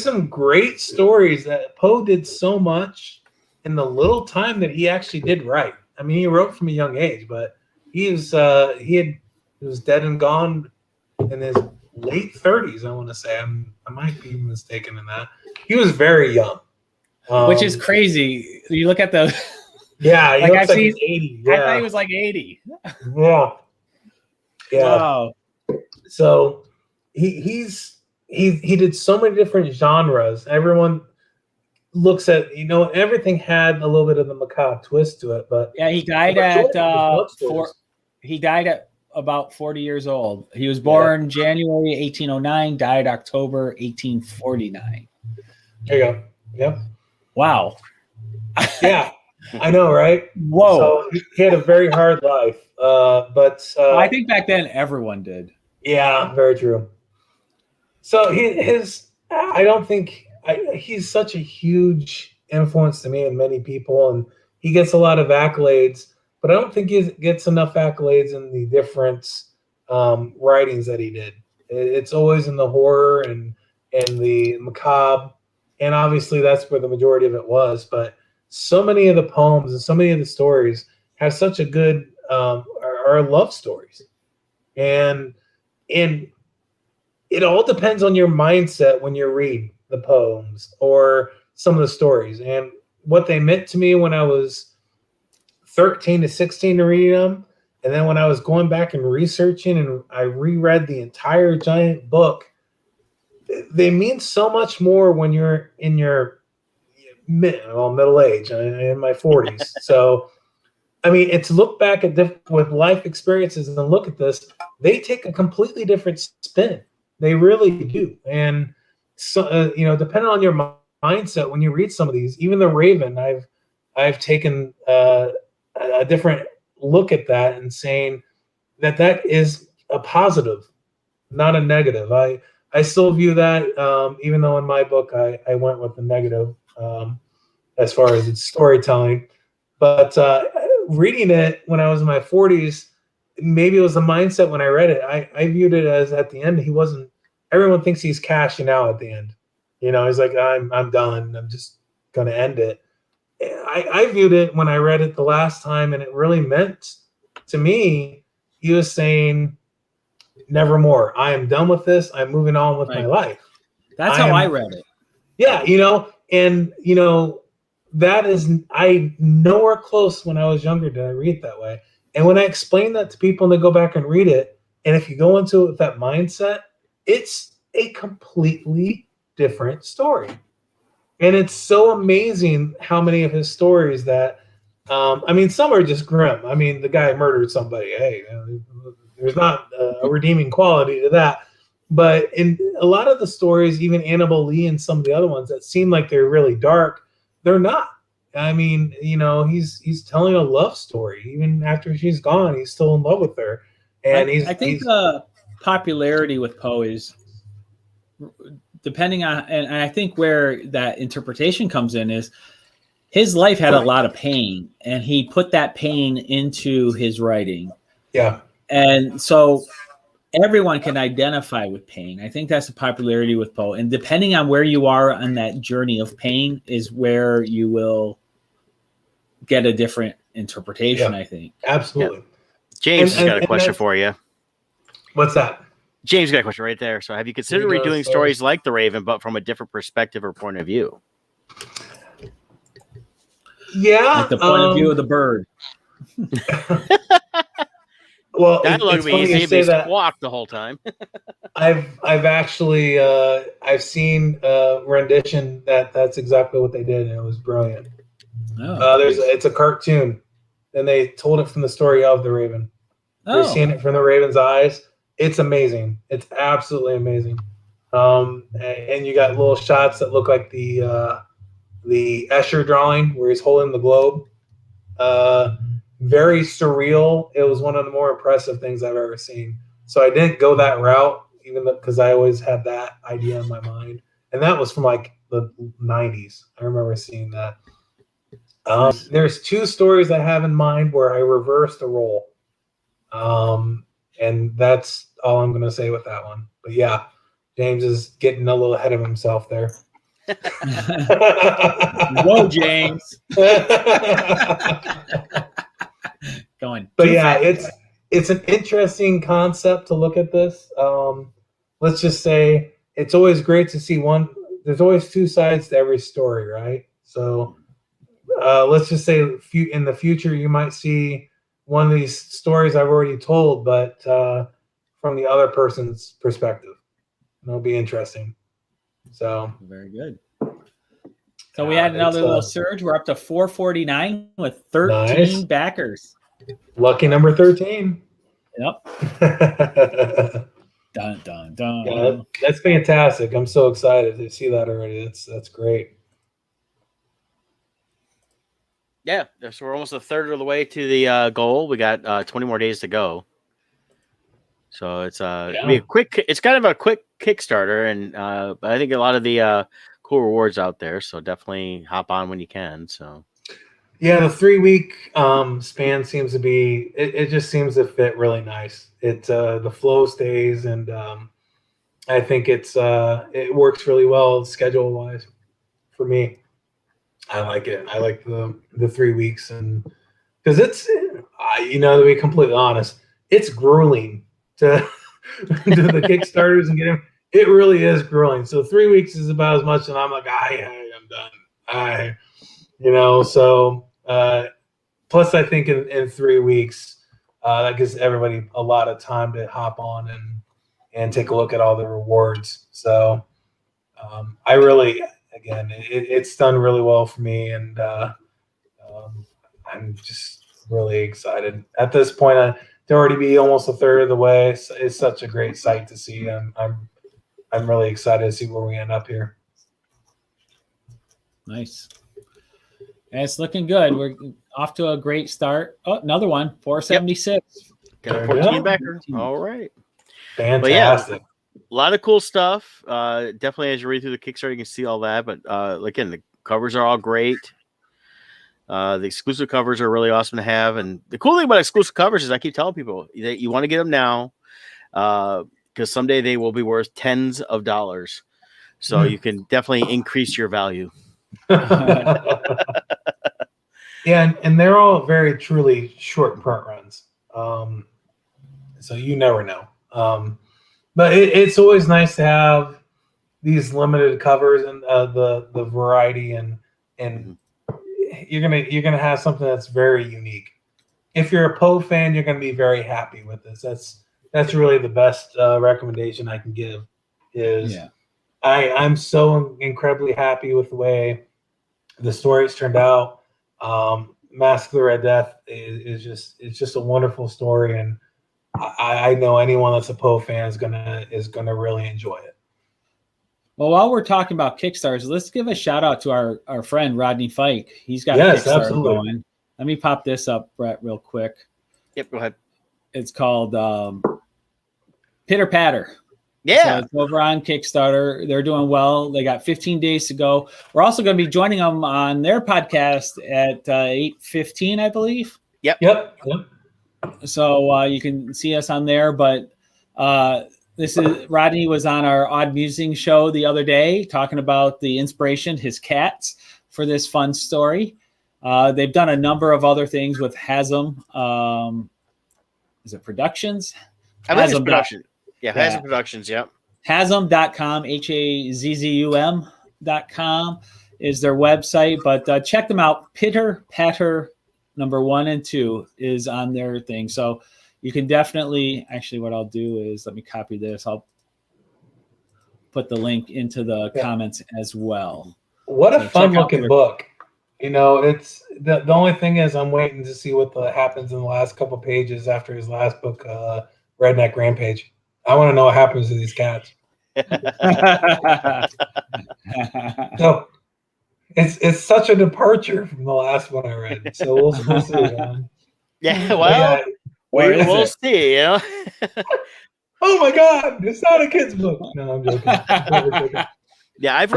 some great stories that Poe did so much in the little time that he actually did write. I mean, he wrote from a young age, but he was dead and gone in his late 30s. I want to say I might be mistaken in that. He was very young, which is crazy. You look at the yeah, he looks like he's 80. Yeah. I thought he was like 80. Yeah. Wow. So he did so many different genres. Everyone looks at, you know, everything had a little bit of the macabre twist to it, but yeah, he died at about 40 years old. He was born January 1809, died October 1849. There you go. Yep. Wow. Yeah, I know, right? Whoa. So he had a very hard life, but I think back then everyone did. Yeah, very true. So I don't think he's such a huge influence to me and many people, and he gets a lot of accolades, but I don't think he gets enough accolades in the different writings that he did. It's always in the horror and the macabre, and obviously that's where the majority of it was. But so many of the poems and so many of the stories have such a good are love stories, and it all depends on your mindset when you read the poems or some of the stories and what they meant to me when I was 13 to 16 to read them. And then when I was going back and researching and I reread the entire giant book, they mean so much more when you're in your middle age, in my 40s. So, I mean, it's look back at with life experiences and look at this, they take a completely different spin. They really do. And so, you know, depending on your mindset, when you read some of these, even The Raven, I've taken a different look at that and saying that is a positive, not a negative. I still view that, even though in my book I went with the negative as far as its storytelling. But reading it when I was in my 40s, maybe it was the mindset when I read it. I viewed it as at the end, he wasn't. Everyone thinks he's cashing out at the end. You know, he's like, I'm done. I'm just going to end it. I viewed it when I read it the last time, and it really meant to me, he was saying, nevermore. I am done with this. I'm moving on with my life. That's how I read it. Yeah, you know, and, you know, that is, I nowhere close when I was younger did I read it that way. And when I explain that to people and they go back and read it, and if you go into it with that mindset, it's a completely different story. And it's so amazing how many of his stories that, I mean, some are just grim. I mean, the guy murdered somebody. Hey, there's not a redeeming quality to that. But in a lot of the stories, even Annabelle Lee and some of the other ones that seem like they're really dark, they're not. I mean, you know, he's telling a love story. Even after she's gone, he's still in love with her. And I think the popularity with Poe is depending on, and I think where that interpretation comes in is his life had a lot of pain, and he put that pain into his writing. Yeah. And so everyone can identify with pain. I think that's the popularity with Poe. And depending on where you are on that journey of pain is where you will get a different interpretation, I think. Absolutely. Yep. James has got a question for you. What's that? James got a question right there. So have you considered redoing stories like The Raven, but from a different perspective or point of view? Yeah. Like the point of view of the bird. Well, dialogue means they squawk the whole time. I've actually I've seen a rendition that's exactly what they did, and it was brilliant. It's a cartoon, and they told it from the story of the Raven. You're seeing it from the Raven's eyes. It's amazing. It's absolutely amazing. And you got little shots that look like the Escher drawing where he's holding the globe. Very surreal. It was one of the more impressive things I've ever seen. So I didn't go that route, even because I always had that idea in my mind. And that was from like the 90s. I remember seeing that. There's 2 stories I have in mind where I reversed the role. And that's all I'm going to say with that one. But yeah, James is getting a little ahead of himself there. Whoa, James. But yeah, it's an interesting concept to look at this. Let's just say it's always great to see one. There's always 2 sides to every story, right? So let's just say in the future you might see one of these stories I've already told, but from the other person's perspective. It'll be interesting. So very good. So we had another little surge. We're up to 449 with 13 backers. Lucky number 13. Yep. Dun, dun, dun. Yeah, that's fantastic. I'm so excited to see that already. That's great. Yeah, so we're almost a third of the way to the goal. We got 20 more days to go. So it's be a quick. It's kind of a quick Kickstarter, and I think a lot of the cool rewards out there. So definitely hop on when you can. So yeah, the 3-week span seems to be. It just seems to fit really nice. The flow stays, and I think it works really well schedule wise for me. I like it. I like the 3 weeks, and because it's to be completely honest, it's grueling to do the Kickstarters and get them. It really is grueling. So 3 weeks is about as much, and I'm like, I'm done. So plus I think in 3 weeks that gives everybody a lot of time to hop on and take a look at all the rewards. So I really, again, it's done really well for me, and I'm just really excited at this point. To already be almost a third of the way, it's such a great sight to see. I'm really excited to see where we end up here. Nice. And it's looking good. We're off to a great start. Oh, another one, 476. Got a 14 backer. All right. Fantastic. A lot of cool stuff. Definitely, as you read through the Kickstarter, you can see all that. But again, the covers are all great. The exclusive covers are really awesome to have. And the cool thing about exclusive covers is I keep telling people that you want to get them now because someday they will be worth tens of dollars. So you can definitely increase your value. Yeah, and they're all very truly short print runs. So you never know. But it's always nice to have these limited covers and the variety and you're gonna have something that's very unique. If you're a Poe fan, you're gonna be very happy with this. That's really the best recommendation I can give. I'm so incredibly happy with the way the story's turned out. Mask of the Red Death is just a wonderful story, and I know anyone that's a Poe fan is gonna really enjoy it. Well, while we're talking about Kickstarters, let's give a shout out to our friend Rodney Fike. He's got a Kickstarter going. Let me pop this up, Brett, real quick. Yep, go ahead. It's called Pitter Patter. Yeah. So it's over on Kickstarter. They're doing well. They got 15 days to go. We're also going to be joining them on their podcast at 8:15, I believe. Yep. So you can see us on there, but This is Rodney was on our Odd Musing show the other day talking about the inspiration, his cats, for this fun story. They've done a number of other things with Hasm. Is it Productions? I think it's production. Yeah, Hasm Productions. Yep. Hasm.com, HAZZUM.com is their website, but check them out. Pitter Patter number 1 and 2 is on their thing. So you can definitely, actually what I'll do is let me copy this. I'll put the link into the comments as well. What a fun looking book. You know, it's the only thing is I'm waiting to see what happens in the last couple pages after his last book, Redneck Rampage. I want to know what happens to these cats. So it's such a departure from the last one I read. So we'll see. Yeah, well, we'll see. You know. Oh my God! It's not a kid's book. No, I'm joking. Yeah, I've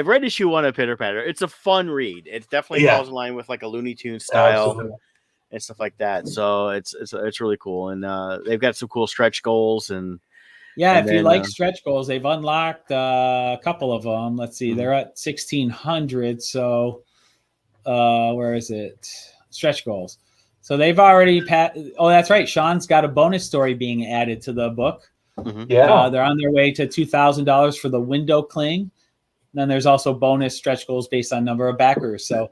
read issue 1 of Pitter Patter. It's a fun read. It definitely falls in line with like a Looney Tunes style and stuff like that. So it's really cool, and they've got some cool stretch goals and. Yeah, if you like stretch goals, they've unlocked a couple of them. Let's see, they're at 1,600. So where is it? Stretch goals. So they've already oh, that's right. Sean's got a bonus story being added to the book. Yeah, they're on their way to $2,000 for the window cling. And then there's also bonus stretch goals based on number of backers. So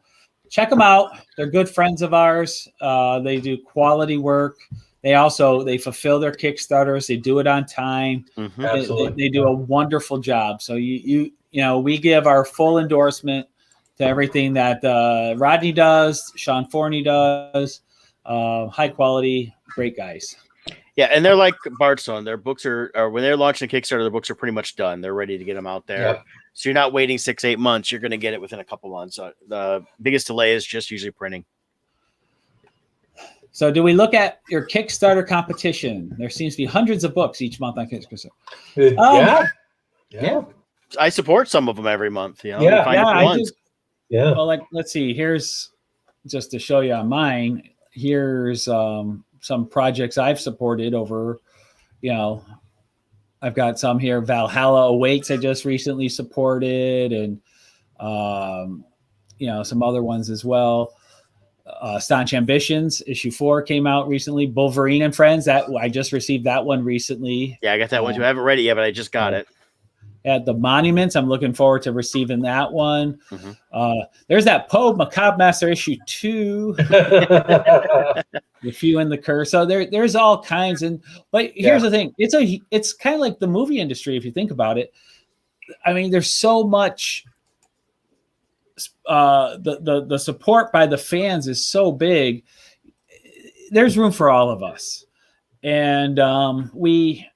check them out. They're good friends of ours. They do quality work. They fulfill their Kickstarters. They do it on time. They do a wonderful job. So you know, we give our full endorsement to everything that Rodney does, Sean Forney does. High quality, great guys. Yeah, and they're like Bardstone. Their books are when they're launching Kickstarter, their books are pretty much done. They're ready to get them out there. Yep. So you're not waiting 6-8 months. You're going to get it within a couple months. The biggest delay is just usually printing. So do we look at your Kickstarter competition? There seems to be hundreds of books each month on Kickstarter. Yeah. I support some of them every month. You know, Well, like, let's see. Here's just to show you on mine. Here's some projects I've supported over. You know, I've got some here. Valhalla Awaits I just recently supported, and you know, some other ones as well. Staunch Ambitions issue 4 came out recently. Wolverine and Friends, that I just received that one recently. Yeah, I got that one too. I haven't read it yet, but I just got it. At the Monuments, I'm looking forward to receiving that one. There's that Poe Macabre Master issue 2. The Few and the Curse. So there's all kinds. But here's the thing: it's kind of like the movie industry if you think about it. I mean, there's so much. The support by the fans is so big. There's room for all of us, and we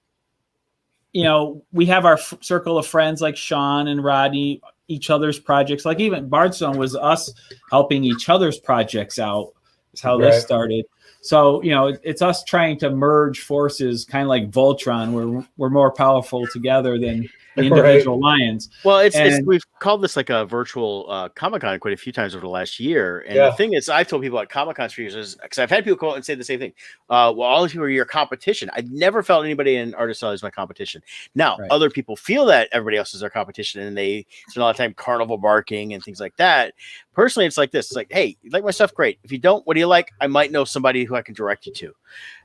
have our circle of friends like Sean and Rodney, each other's projects. Like even Bardstone was us helping each other's projects out. Is how this started. So it's us trying to merge forces, kind of like Voltron, where we're more powerful together than the individual lions. Well, we've called this like a virtual Comic-Con quite a few times over the last year. And the thing is, I've told people at Comic-Con for years, because I've had people come out and say the same thing. Well, all of you are your competition. I've never felt anybody in Artist Alley is my competition. Now, other people feel that everybody else is their competition, and they spend a lot of time carnival barking and things like that. Personally, it's like this. It's like, hey, you like my stuff? Great. If you don't, what do you like? I might know somebody who I can direct you to.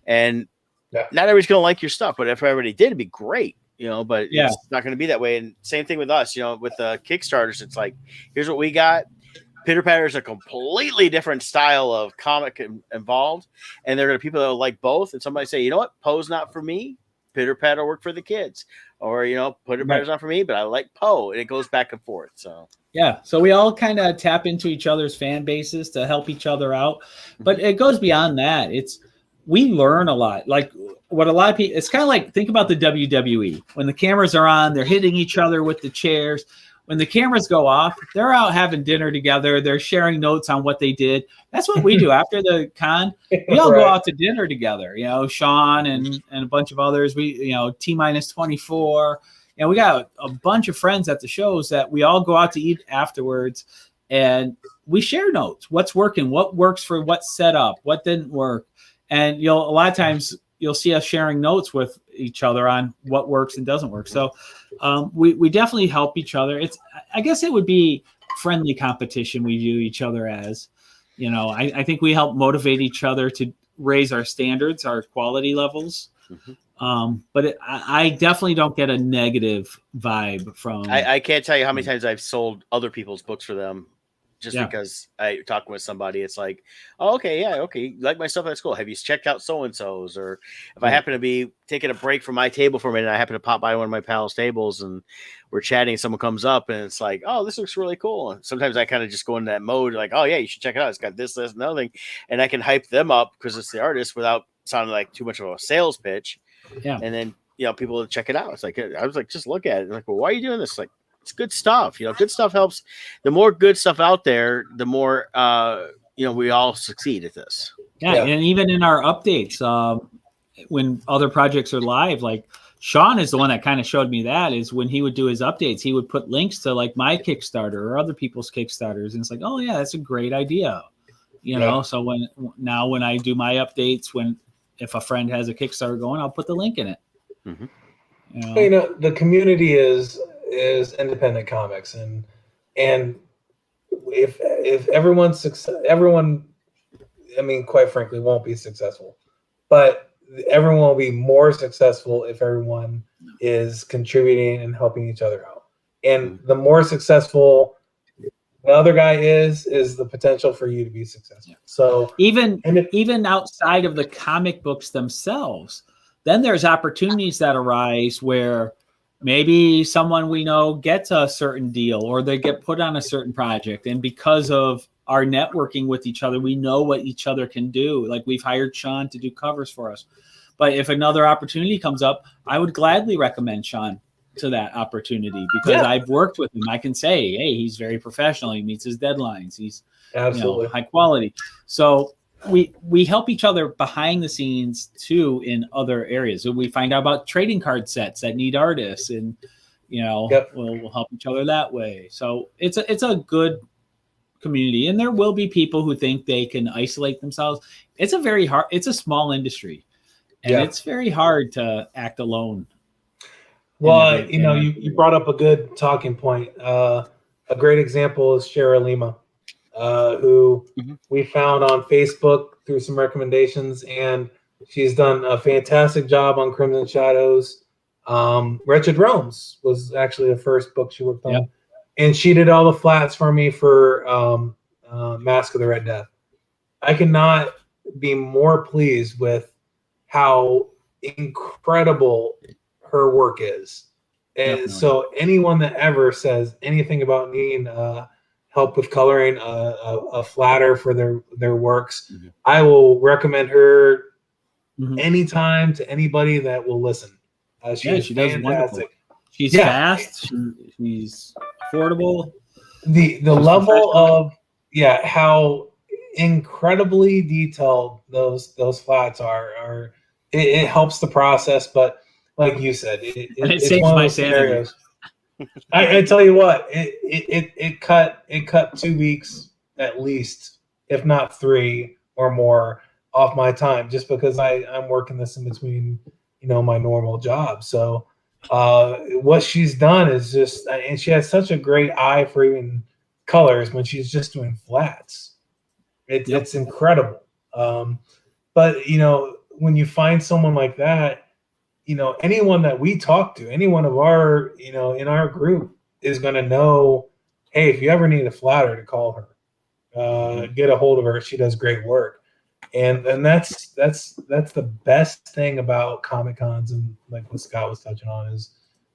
And not everybody's going to like your stuff, but if everybody did, it'd be great. But it's not going to be that way. And same thing with us, with the Kickstarters. It's like, here's what we got. Pitter Patter is a completely different style of comic involved. And there are people that will like both. And somebody say, you know what? Poe's not for me. Pitter Patter work for the kids. Or, Pitter Patter's not for me, but I like Poe. And it goes back and forth. So we all kind of tap into each other's fan bases to help each other out. But it goes beyond that. We learn a lot. Like what a lot of people, it's kind of like, think about the WWE. When the cameras are on, they're hitting each other with the chairs. When the cameras go off, they're out having dinner together. They're sharing notes on what they did. That's what we do after the con. We all go out to dinner together. Sean and a bunch of others. We, T-minus 24. We got a bunch of friends at the shows that we all go out to eat afterwards, and we share notes. What's working? What works for what setup? What didn't work? And a lot of times you'll see us sharing notes with each other on what works and doesn't work. So we definitely help each other. I guess it would be friendly competition we view each other as. I think we help motivate each other to raise our standards, our quality levels. But I definitely don't get a negative vibe from. I can't tell you how many times I've sold other people's books for them just because I talk with somebody. It's like, oh, okay, you like my stuff? That's cool. Have you checked out so-and-so's? Or if I happen to be taking a break from my table for a minute, I happen to pop by one of my pals' tables and we're chatting. Someone comes up and it's like, oh, this looks really cool. And sometimes I kind of just go in that mode like, oh, yeah, you should check it out. It's got this, another thing. And I can hype them up because it's the artist without sounding like too much of a sales pitch. Yeah. And then, people will check it out. It's like, I was like, just look at it. I'm like, well, why are you doing this? Like, it's good stuff. Good stuff helps. The more good stuff out there, the more, we all succeed at this. Yeah. And even in our updates, when other projects are live, like Sean is the one that kind of showed me that is when he would do his updates, he would put links to like my Kickstarter or other people's Kickstarters. And it's like, oh yeah, that's a great idea. So when I do my updates, if a friend has a Kickstarter going, I'll put the link in it. The community is independent comics, and if everyone, I mean, quite frankly, won't be successful, but everyone will be more successful if everyone is contributing and helping each other out. And the more successful the other guy is the potential for you to be successful. So even outside of the comic books themselves, then there's opportunities that arise where maybe someone we know gets a certain deal or they get put on a certain project. And because of our networking with each other, we know what each other can do. Like we've hired Sean to do covers for us. But if another opportunity comes up, I would gladly recommend Sean to that opportunity because I've worked with him. I can say, hey, he's very professional. He meets his deadlines. He's absolutely high quality. So we help each other behind the scenes too in other areas. So we find out about trading card sets that need artists, and we'll help each other that way. So it's a good community, and there will be people who think they can isolate themselves. It's a small industry, and it's very hard to act alone. Well, you brought up a good talking point. A great example is Shara Lima, who we found on Facebook through some recommendations, and she's done a fantastic job on Crimson Shadows. Wretched Realms was actually the first book she worked on, and she did all the flats for me for Mask of the Red Death. I cannot be more pleased with how incredible her work is. And so anyone that ever says anything about needing help with coloring a flatter for their works, I will recommend her anytime to anybody that will listen. She does wonderful. She's fast. She's affordable. The level of how incredibly detailed those flats are. It helps the process, but like you said, it's saves one of my those sanity. scenarios. I tell you what, it cut 2 weeks at least, if not 3 or more, off my time, just because I'm working this in between, my normal job. So what she's done is just, and she has such a great eye for even colors when she's just doing flats. It's incredible. But when you find someone like that, anyone that we talk to, any one of our, in our group is going to know, hey, if you ever need a flatter, to call her, get a hold of her. She does great work. And that's the best thing about Comic Cons, and like what Scott was touching on, is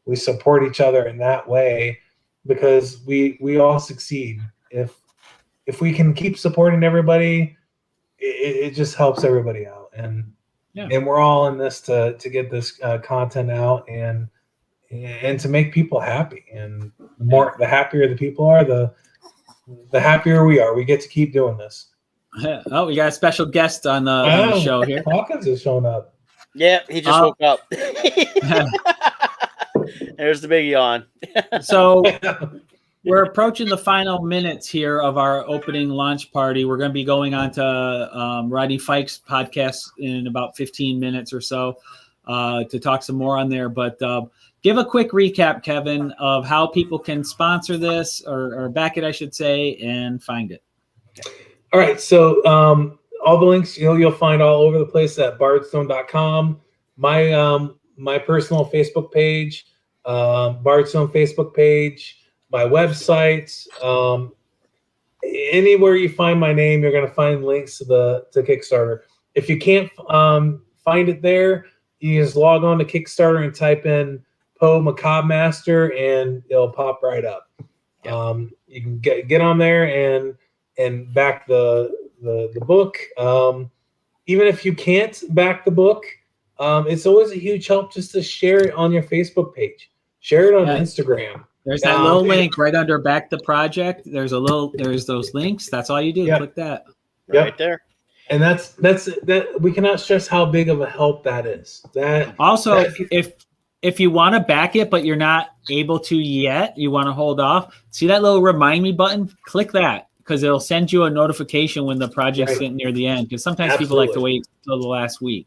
we support each other in that way because we all succeed. If we can keep supporting everybody, it just helps everybody out. And we're all in this to get this content out and to make people happy. And the happier the people are, the happier we are. We get to keep doing this. Oh, we got a special guest on the show here. Hawkins has shown up. Yeah, he just woke up. There's the big yawn. So we're approaching the final minutes here of our opening launch party. We're going to be going on to Rodney Fike's podcast in about 15 minutes or so. to talk some more on there. But give a quick recap, Kevin, of how people can sponsor this or back it, I should say, and find it. All right. So all the links you'll find all over the place at bardstone.com. My personal Facebook page, Bardstone Facebook page, my website. Anywhere you find my name, you're going to find links to Kickstarter. If you can't find it there, you just log on to Kickstarter and type in Poe Macabre Master, and it'll pop right up. Yep. You can get on there and back the book. Even if you can't back the book, it's always a huge help just to share it on your Facebook page. Share it on Instagram. There's that little link right under back the project. There's those links. That's all you do. Click that. Right there. And that's we cannot stress how big of a help that is. If you want to back it, but you're not able to yet, you want to hold off, see that little remind me button? Click that, because it'll send you a notification when the project's getting near the end. Because sometimes people like to wait until the last week.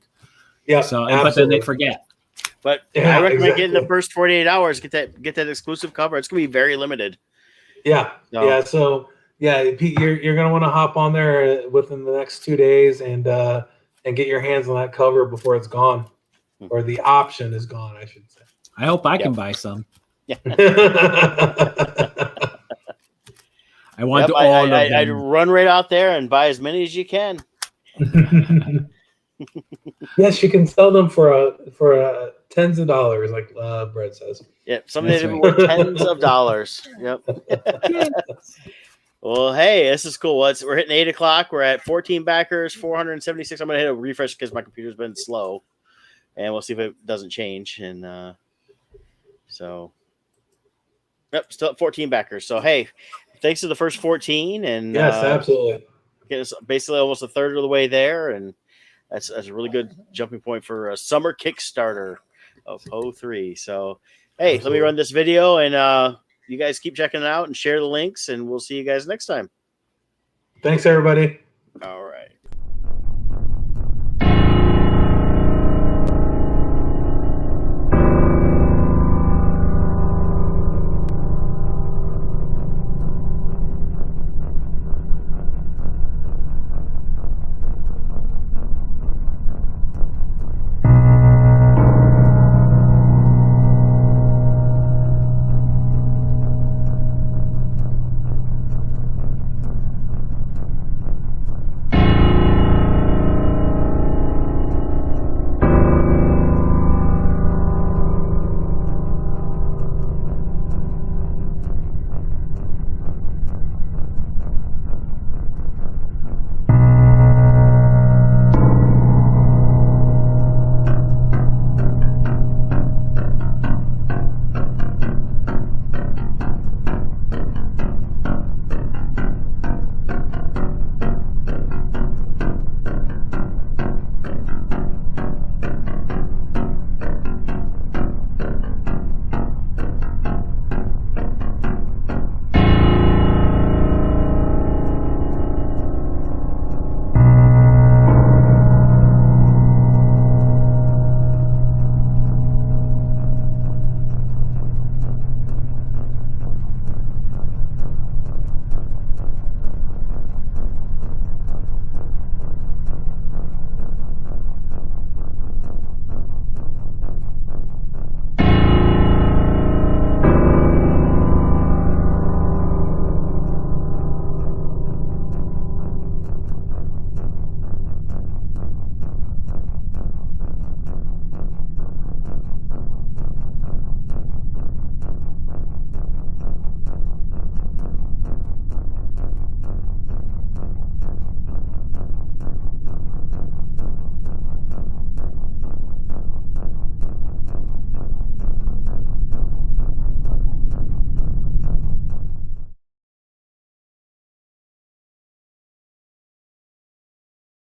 Yeah. So, but then they forget. But I recommend getting the first 48 hours. Get that exclusive cover. It's gonna be very limited. Yeah. No. Yeah. So you're gonna want to hop on there within the next 2 days and get your hands on that cover before it's gone, or the option is gone, I should say. I hope I can buy some. Yeah. I want to all of them. I'd run right out there and buy as many as you can. Yes, you can sell them for tens of dollars, like Brett says. Yep, someday it'll be worth tens of dollars. Yep. Well, hey, this is cool. We're hitting 8 o'clock. We're at 14 backers, 476. I'm gonna hit a refresh because my computer's been slow, and we'll see if it doesn't change. And still at 14 backers. So hey, thanks to the first 14, and yes, absolutely. Get us basically almost a third of the way there, and that's a really good jumping point for a summer Kickstarter of Poe 3. So hey, Let me run this video, and you guys keep checking it out and share the links, and we'll see you guys next time. Thanks, everybody. All right.